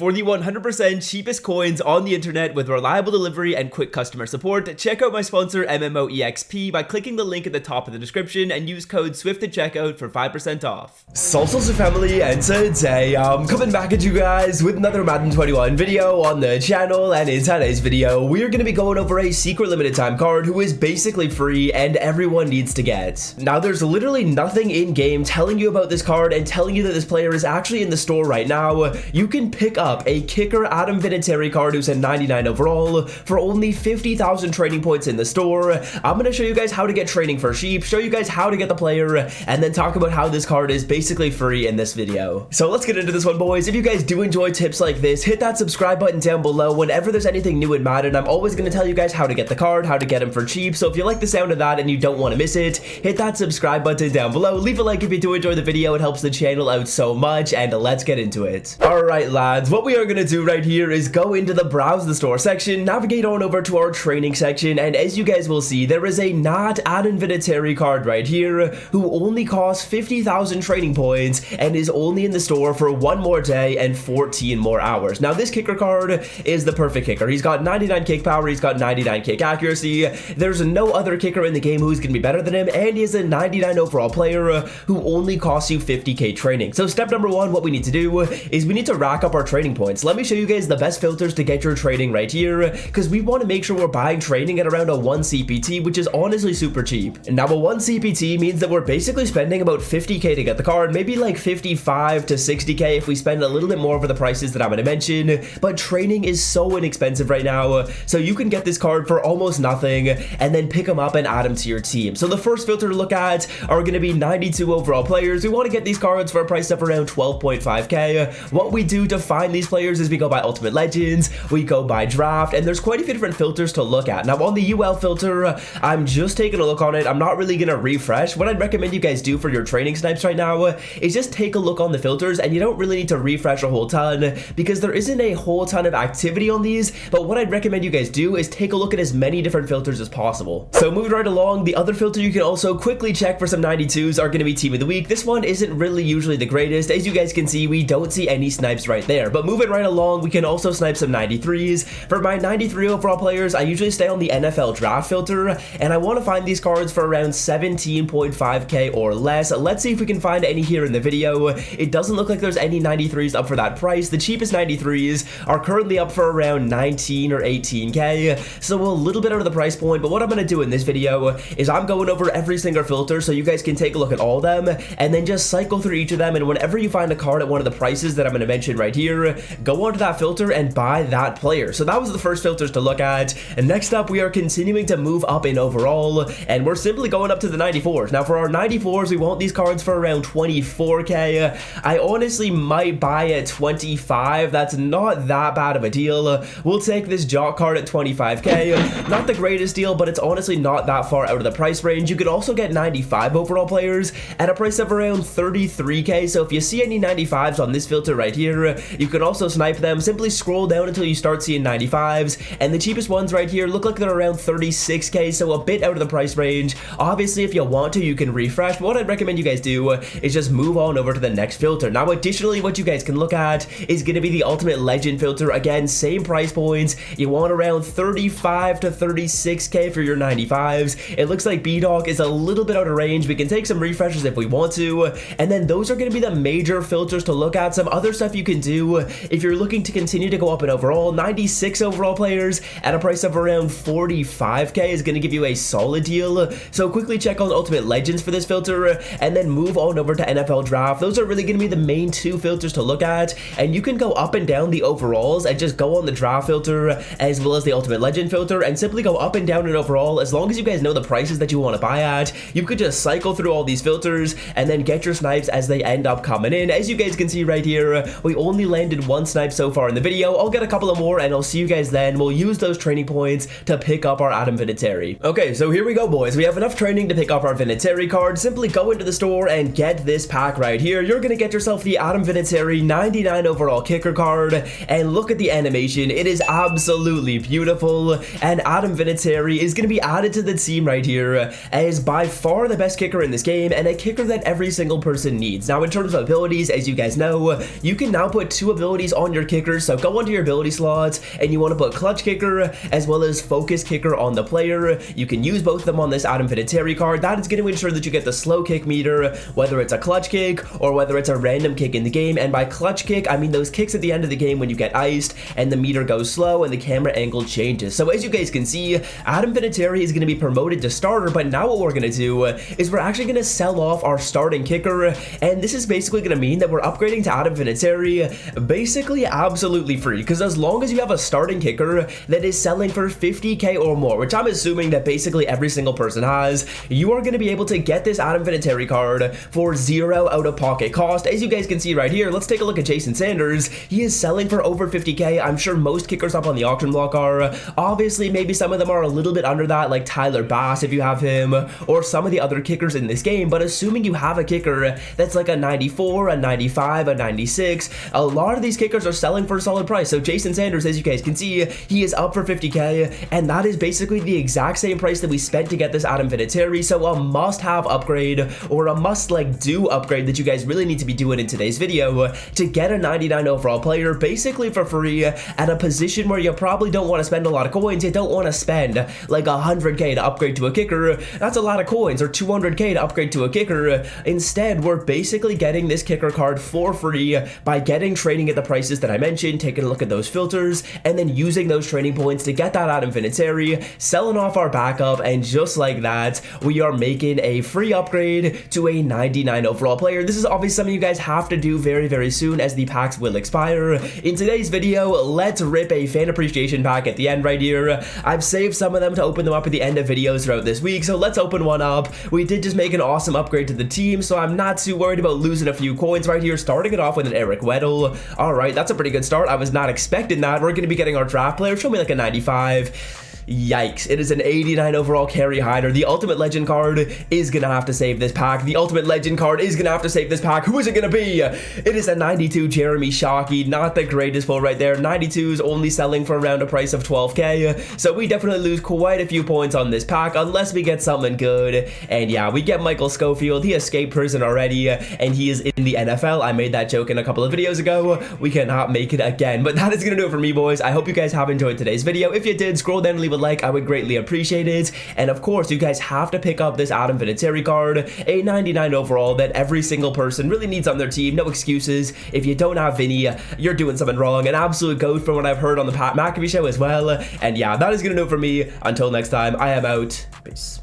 For the 100% cheapest coins on the internet with reliable delivery and quick customer support, check out my sponsor MMOEXP by clicking the link at the top of the description and use code SWIFT at checkout for 5% off. Salsa family, and today I'm coming back at you guys with another Madden 21 video on the channel, and in today's video we are going to be going over a secret limited time card who is basically free and everyone needs to get. Now there's literally nothing in game telling you about this card and telling you that this player is actually in the store right now. You can pick up a kicker Adam Vinateri card who's a 99 overall for only 50,000 training points in the store. I'm going to show you guys how to get training for cheap, show you guys how to get the player, and then talk about how this card is basically free in this video. So let's get into this one, boys. If you guys do enjoy tips like this, hit that subscribe button down below. Whenever there's anything new in Madden, I'm always going to tell you guys how to get the card, how to get him for cheap. So if you like the sound of that and you don't want to miss it, hit that subscribe button down below. Leave a like if you do enjoy the video. It helps the channel out so much, and let's get into it. Alright lads, what we are going to do right here is go into the browse the store section, navigate on over to our training section, and as you guys will see, there is a not Adam Vinateri card right here who only costs 50,000 training points and is only in the store for one more day and 14 more hours. Now this kicker card is the perfect kicker. He's got 99 kick power, he's got 99 kick accuracy. There's no other kicker in the game who's going to be better than him, and he is a 99 overall player who only costs you 50k training. So step number one, what we need to do is we need to rack up our training points. Let me show you guys the best filters to get your training right here, because we want to make sure we're buying training at around a 1 CPT, which is honestly super cheap. And now a 1 CPT means that we're basically spending about 50k to get the card, maybe like 55 to 60k if we spend a little bit more for the prices that I'm going to mention, but training is so inexpensive right now, so you can get this card for almost nothing and then pick them up and add them to your team. So the first filter to look at are going to be 92 overall players. We want to get these cards for a price of around 12.5k. What we do to find these players is we go by Ultimate Legends, we go by draft, and there's quite a few different filters to look at. Now on the UL filter, I'm just taking a look on it. I'm not really going to refresh. What I'd recommend you guys do for your training snipes right now is just take a look on the filters, and you don't really need to refresh a whole ton because there isn't a whole ton of activity on these, but what I'd recommend you guys do is take a look at as many different filters as possible. So moving right along, the other filter you can also quickly check for some 92s are going to be Team of the Week. This one isn't really usually the greatest. As you guys can see, we don't see any snipes right there, but moving right along, we can also snipe some 93s. For my 93 overall players, I usually stay on the NFL draft filter, and I want to find these cards for around 17.5k or less. Let's see if we can find any here in the video. It doesn't look like there's any 93s up for that price. The cheapest 93s are currently up for around 19 or 18k, so a little bit out of the price point. But what I'm going to do in this video is I'm going over every single filter so you guys can take a look at all of them and then just cycle through each of them, and whenever you find a card at one of the prices that I'm going to mention right here, go onto that filter and buy that player. So that was the first filters to look at, and next up we are continuing to move up in overall, and we're simply going up to the 94s. Now for our 94s, we want these cards for around 24k. I honestly might buy at 25. That's not that bad of a deal. We'll take this Jock card at 25k. Not the greatest deal, but it's honestly not that far out of the price range. You could also get 95 overall players at a price of around 33k. So if you see any 95s on this filter right here, you can also snipe them. Simply scroll down until you start seeing 95s, and the cheapest ones right here look like they're around 36k, so a bit out of the price range. Obviously if you want to, you can refresh, but what I'd recommend you guys do is just move on over to the next filter. Now additionally, what you guys can look at is going to be the Ultimate Legend filter. Again, same price points. You want around 35 to 36k for your 95s. It looks like B-Dog is a little bit out of range. We can take some refreshes if we want to, and then those are going to be the major filters to look at. Some other stuff you can do if you're looking to continue to go up in overall, 96 overall players at a price of around 45k is going to give you a solid deal. So quickly check on Ultimate Legends for this filter and then move on over to NFL Draft. Those are really going to be the main two filters to look at, and you can go up and down the overalls and just go on the draft filter as well as the Ultimate Legend filter and simply go up and down in overall. As long as you guys know the prices that you want to buy at, you could just cycle through all these filters and then get your snipes as they end up coming in. As you guys can see right here, we only landed one snipe so far in the video. I'll get a couple of more and I'll see you guys then. We'll use those training points to pick up our Adam Vinateri. Okay, so here we go, boys. We have enough training to pick up our Vinatieri card. Simply go into the store and get this pack right here. You're gonna get yourself the Adam Vinatieri 99 overall kicker card, and look at the animation. It is absolutely beautiful, and Adam Vinateri is gonna be added to the team right here as by far the best kicker in this game, and a kicker that every single person needs. Now in terms of abilities, as you guys know, you can now put 2 abilities abilities on your kickers. So go onto your ability slots and you want to put clutch kicker as well as focus kicker on the player. You can use both of them on this Adam Vinateri card. That is going to ensure that you get the slow kick meter, whether it's a clutch kick or whether it's a random kick in the game. And by clutch kick, I mean those kicks at the end of the game when you get iced and the meter goes slow and the camera angle changes. So as you guys can see, Adam Vinateri is going to be promoted to starter, but now what we're going to do is we're actually going to sell off our starting kicker, and this is basically going to mean that we're upgrading to Adam Vinateri basically absolutely free, because as long as you have a starting kicker that is selling for 50k or more, which I'm assuming that basically every single person has, you are going to be able to get this Adam Vinateri card for 0 out-of-pocket cost. As you guys can see right here, let's take a look at Jason Sanders. He is selling for over 50k. I'm sure most kickers up on the auction block are. Obviously, maybe some of them are a little bit under that, like Tyler Bass if you have him, or some of the other kickers in this game. But assuming you have a kicker that's like a 94, a 95, a 96, a lot of these kickers are selling for a solid price. So Jason Sanders, as you guys can see, he is up for 50k, and that is basically the exact same price that we spent to get this Adam Vinateri. So a must-have upgrade, or a must-do upgrade that you guys really need to be doing in today's video to get a 99 overall player basically for free at a position where you probably don't want to spend a lot of coins. You don't want to spend like 100k to upgrade to a kicker. That's a lot of coins, or 200k to upgrade to a kicker. Instead, we're basically getting this kicker card for free by getting training at the prices that I mentioned, taking a look at those filters, and then using those training points to get that Adam Vinateri, selling off our backup, and just like that, we are making a free upgrade to a 99 overall player. This is obviously something you guys have to do very, very soon, as the packs will expire. In today's video, let's rip a fan appreciation pack at the end right here. I've saved some of them to open them up at the end of videos throughout this week, so let's open one up. We did just make an awesome upgrade to the team, so I'm not too worried about losing a few coins right here. Starting it off with an Eric Weddle. All right, that's a pretty good start. I was not expecting that. We're going to be getting our draft player. Show me like a 95. Yikes, it is an 89 overall carry hider. The Ultimate Legend card is gonna have to save this pack. The Ultimate Legend card is gonna have to save this pack. Who is it gonna be? It is a 92 Jeremy Shockey. Not the greatest pull right there. 92 is only selling for around a price of 12k, so we definitely lose quite a few points on this pack unless we get something good. And yeah, we get Michael Schofield. He escaped prison already, and he is in the NFL. I made that joke in a couple of videos ago. We cannot make it again, but that is gonna do it for me, boys. I hope you guys have enjoyed today's video. If you did, scroll down and leave a like. I would greatly appreciate it. And of course, you guys have to pick up this Adam Vinateri card, a 99 overall that every single person really needs on their team. No excuses. If you don't have Vinny, you're doing something wrong. An absolute goat from what I've heard on the Pat McAfee show as well. And yeah, that is gonna do it for me. Until next time, I am out. Peace.